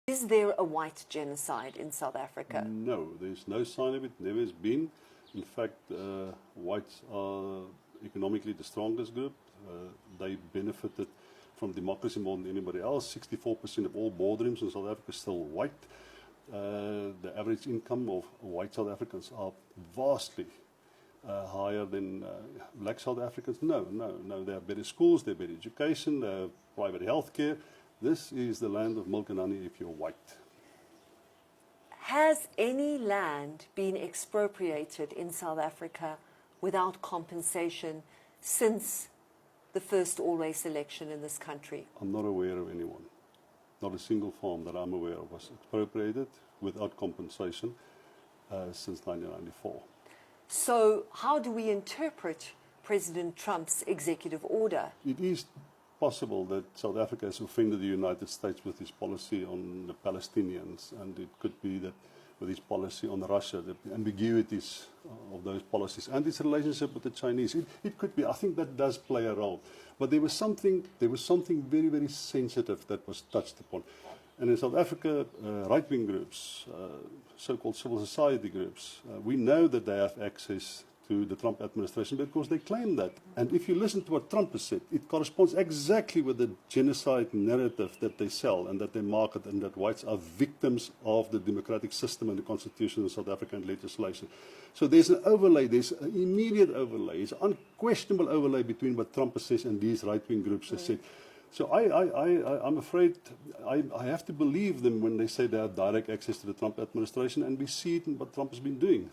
Is there a white genocide in South Africa? No, there's no sign of it, never has been. In fact, whites are economically the strongest group. They benefited from democracy more than anybody else. 64% of all boardrooms in South Africa are still white. The average income of white South Africans are vastly higher than black South Africans. No. They have better schools, they have better education, they have private health care. This is the land of milk and honey if you're white. Has any land been expropriated in South Africa without compensation since the first all-race election in this country? I'm not aware of anyone. Not a single farm that I'm aware of was expropriated without compensation since 1994. So how do we interpret President Trump's executive order? It is possible that South Africa has offended the United States with his policy on the Palestinians, and it could be that with his policy on Russia, the ambiguities of those policies and its relationship with the Chinese. It could be. I think that does play a role. But there was something very, very sensitive that was touched upon. And in South Africa, right-wing groups, so-called civil society groups, we know that they have access to the Trump administration because they claim that. And if you listen to what Trump has said, it corresponds exactly with the genocide narrative that they sell and that they market, and that whites are victims of the democratic system and the constitution of South Africa and legislation. So there's an overlay, there's an immediate overlay, there's an unquestionable overlay between what Trump says and these right-wing groups have said. So I'm afraid I have to believe them when they say they have direct access to the Trump administration, and we see it in what Trump has been doing.